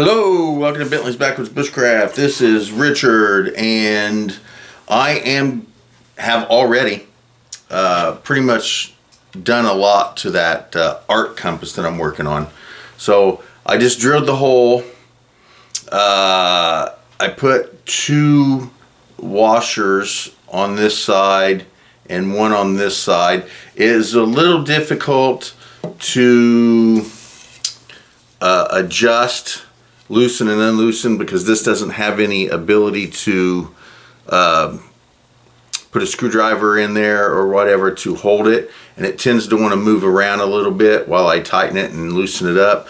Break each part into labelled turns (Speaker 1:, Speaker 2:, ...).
Speaker 1: Hello, welcome to Bentley's Backwoods Bushcraft. This is Richard, and I have already pretty much done a lot to that art compass that I'm working on. So I just drilled the hole. I put 2 washers on this side and 1 on this side. It is a little difficult to adjust, loosen and unloosen, because this doesn't have any ability to put a screwdriver in there or whatever to hold it, and it tends to want to move around a little bit while I tighten it and loosen it up.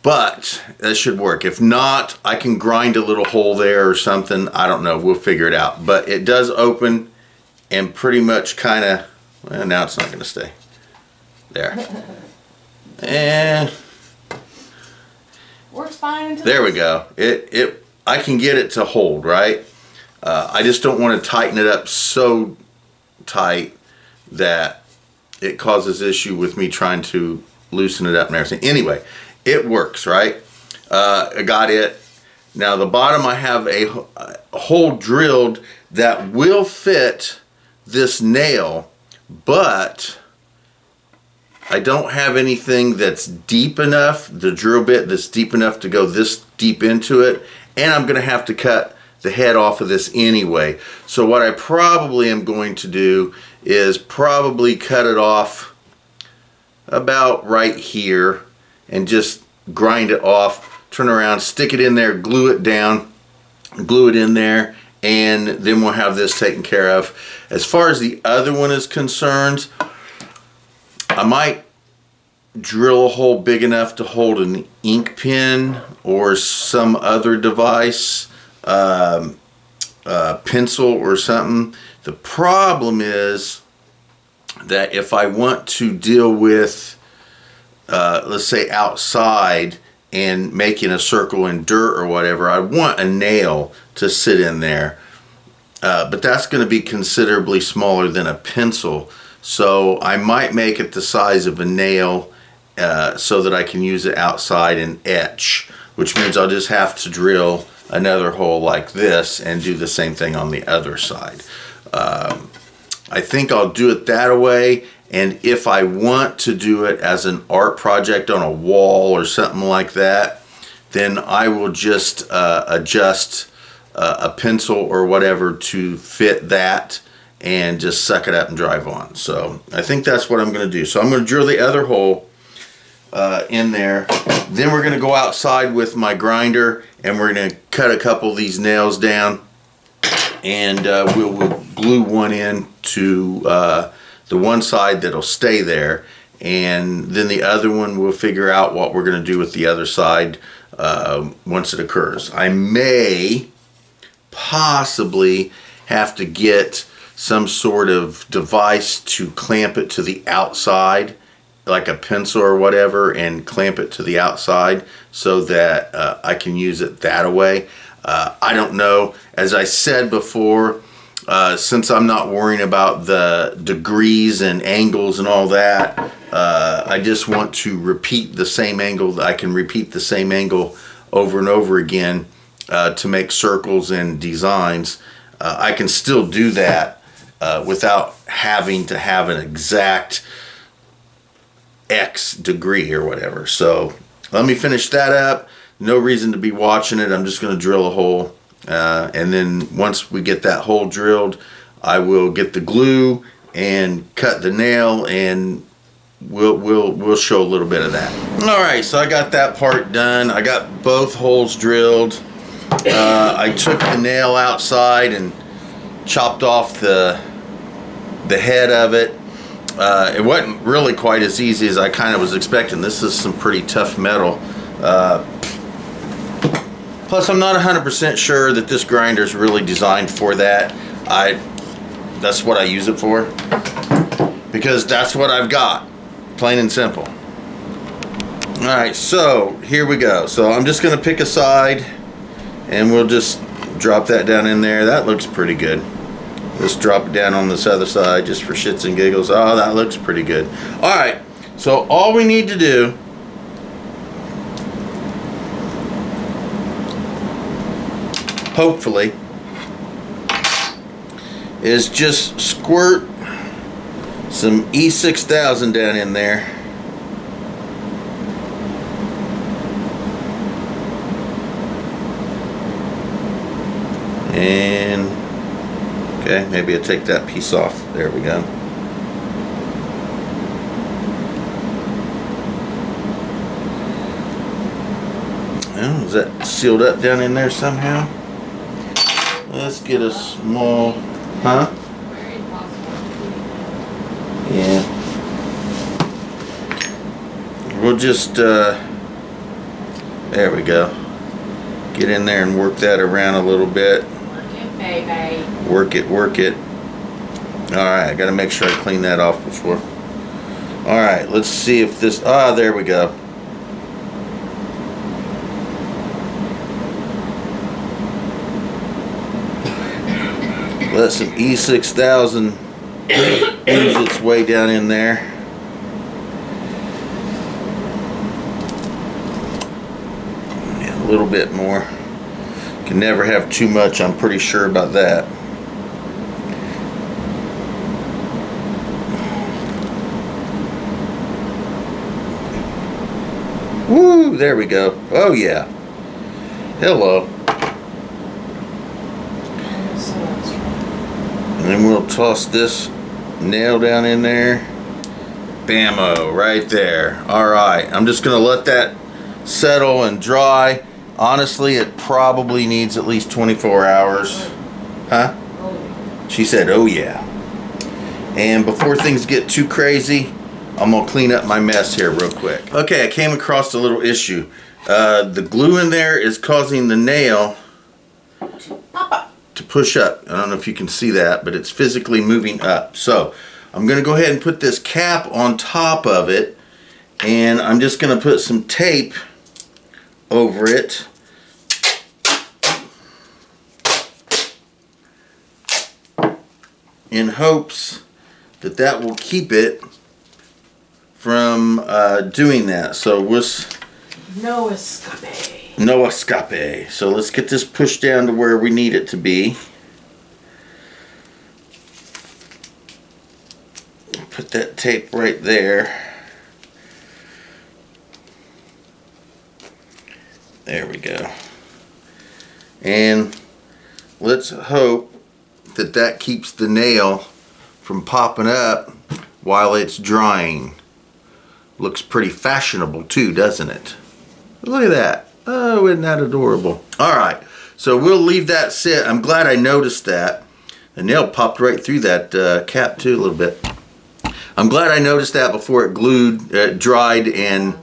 Speaker 1: But that should work. If not, I can grind a little hole there or something. I don't know, we'll figure it out. But it does open and pretty much kind of, well, now it's not going to stay there. And
Speaker 2: works fine until
Speaker 1: there we go. I can get it to hold, right? I just don't want to tighten it up so tight that it causes issue with me trying to loosen it up and everything. Anyway, it works, right? I got it. Now the bottom, I have a hole drilled that will fit this nail, but I don't have anything that's deep enough, the drill bit that's deep enough to go this deep into it, and I'm going to have to cut the head off of this anyway. So what I probably am going to do is probably cut it off about right here and just grind it off, turn around, stick it in there, glue it down, glue it in there, and then we'll have this taken care of. As far as the other one is concerned, I might drill a hole big enough to hold an ink pen or some other device, pencil or something. The problem is that if I want to deal with, let's say outside and making a circle in dirt or whatever, I want a nail to sit in there. But that's going to be considerably smaller than a pencil. So I might make it the size of a nail so that I can use it outside and etch, which means I'll just have to drill another hole like this and do the same thing on the other side. I think I'll do it that way, and if I want to do it as an art project on a wall or something like that, then I will just adjust a pencil or whatever to fit that and just suck it up and drive on. So I think that's what I'm going to do. So I'm going to drill the other hole in there. Then we're going to go outside with my grinder and we're going to cut a couple of these nails down, and we'll glue one in to the one side that'll stay there, and then the other one we'll figure out what we're going to do with the other side once it occurs. I may possibly have to get some sort of device to clamp it to the outside, like a pencil or whatever, and clamp it to the outside so that I can use it that way. I don't know. As I said before, since I'm not worrying about the degrees and angles and all that, I just want to repeat the same angle. I can repeat the same angle over and over again to make circles and designs. I can still do that without having to have an exact X degree or whatever. So let me finish that up. No reason to be watching it. I'm just going to drill a hole, and then once we get that hole drilled, I will get the glue and cut the nail, and we'll show a little bit of that. All right, so I got that part done. I got both holes drilled. I took the nail outside and chopped off the head of it. It wasn't really quite as easy as I kind of was expecting. This is some pretty tough metal. Plus, I'm not 100% sure that this grinder is really designed for that. That's what I use it for, because that's what I've got, plain and simple. All right, so here we go. So I'm just going to pick a side, and we'll just drop that down in there. That looks pretty good. Let's drop it down on this other side just for shits and giggles. Oh, that looks pretty good. All right, so all we need to do hopefully, is just squirt some E6000 down in there. And okay, maybe I'll take that piece off. There we go. Well, is that sealed up down in there somehow? Let's get a small, huh? Yeah. We'll just, there we go. Get in there and work that around a little bit.
Speaker 2: Baby.
Speaker 1: Work it, work it. Alright, I gotta make sure I clean that off before. Alright, let's see if this, there we go. Let some E6000 ooze its way down in there. Yeah, a little bit more. Can never have too much, I'm pretty sure about that. Woo, there we go. Oh yeah. Hello. And then we'll toss this nail down in there. Bammo, right there. Alright, I'm just gonna let that settle and dry. Honestly, it probably needs at least 24 hours. Huh? She said, oh yeah. And before things get too crazy, I'm gonna clean up my mess here real quick. Okay, I came across a little issue. The glue in there is causing the nail to push up. I don't know if you can see that, but it's physically moving up. So I'm gonna go ahead and put this cap on top of it, and I'm just gonna put some tape over it. In hopes that that will keep it from doing that. So
Speaker 2: no escape.
Speaker 1: No escape. So let's get this pushed down to where we need it to be. Put that tape right there. There we go. And let's hope that that keeps the nail from popping up while it's drying. Looks pretty fashionable too, doesn't it? Look at that. Oh, isn't that adorable? Alright, so we'll leave that sit. I'm glad I noticed that. The nail popped right through that cap too a little bit. I'm glad I noticed that before it glued, dried, and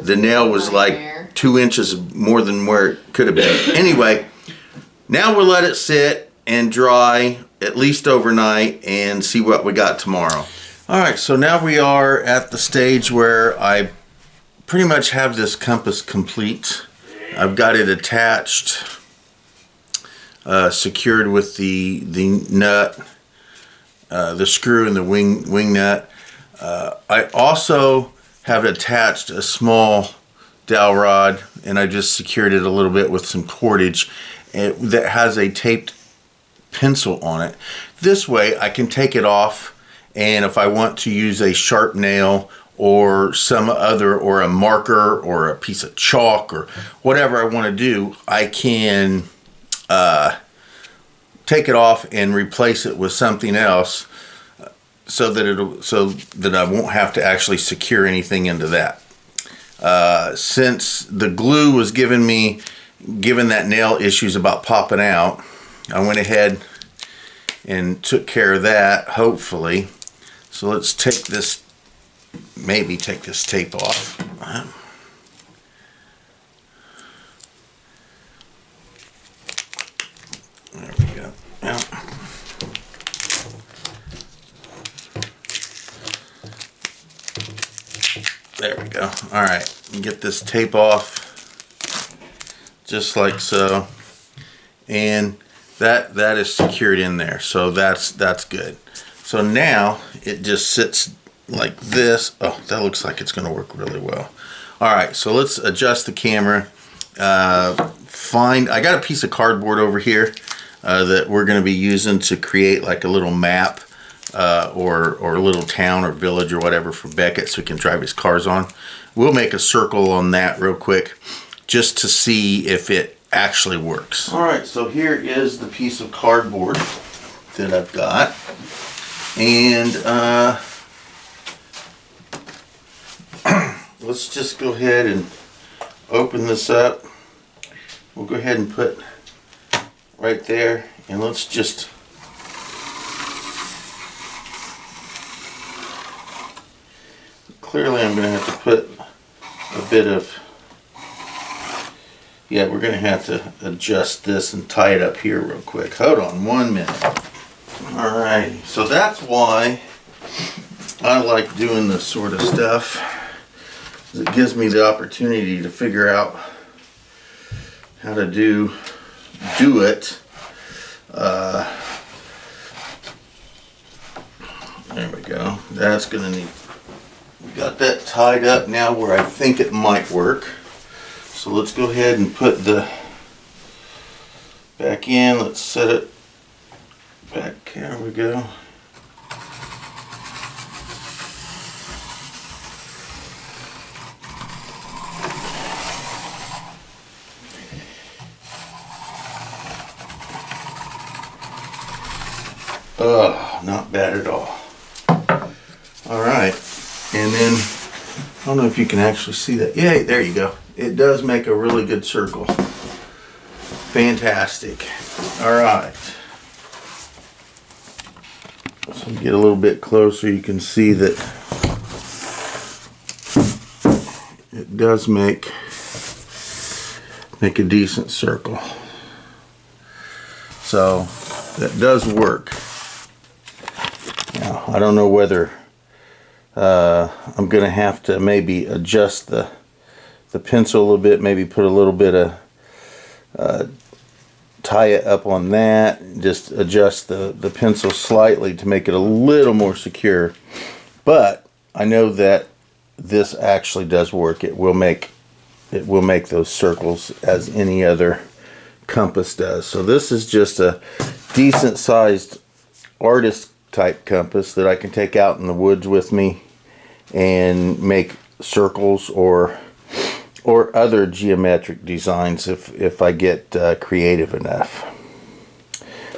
Speaker 1: the nail was like 2 inches more than where it could have been. Anyway, now we'll let it sit and dry at least overnight and see what we got tomorrow. Alright, so now we are at the stage where I pretty much have this compass complete. I've got it attached, secured with the nut, the screw and the wing nut. I also have attached a small dowel rod, and I just secured it a little bit with some cordage that has a taped pencil on it. This way I can take it off, and if I want to use a sharp nail or some other, or a marker or a piece of chalk or whatever I want to do, I can take it off and replace it with something else, so that I won't have to actually secure anything into that. Since the glue was given that nail issues about popping out, I went ahead and took care of that, hopefully. So let's take this, maybe take this tape off. There we go. Yeah. There we go. All right, get this tape off just like so, and that is secured in there, so that's good. So now it just sits like this. Oh, that looks like it's going to work really well. All right, so let's adjust the camera. I got a piece of cardboard over here that we're going to be using to create like a little map or a little town or village or whatever for Beckett so he can drive his cars on. We'll make a circle on that real quick just to see if it actually works. All right, so here is the piece of cardboard that I've got. And let's just go ahead and open this up. We'll go ahead and put right there, and let's just clearly I'm going to have to put a bit of, yeah, we're going to have to adjust this and tie it up here real quick. Hold on 1 minute. Alrighty, so that's why I like doing this sort of stuff. It gives me the opportunity to figure out how to do it. There we go. That's gonna need. We got that tied up now where I think it might work. So let's go ahead and put the back in. Let's set it back. There we go. Oh, not bad at all. All right, and then I don't know if you can actually see that. Yeah, there you go. It does make a really good circle. Fantastic. All right. So get a little bit closer. You can see that it does make a decent circle. So that does work. Now, I don't know whether I'm going to have to maybe adjust the pencil a little bit, maybe put a little bit of tie it up on that, just adjust the pencil slightly to make it a little more secure. But I know that this actually does work. It will make those circles as any other compass does. So this is just a decent sized artist type compass that I can take out in the woods with me and make circles or other geometric designs if I get creative enough.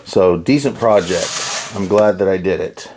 Speaker 1: So decent project. I'm glad that I did it.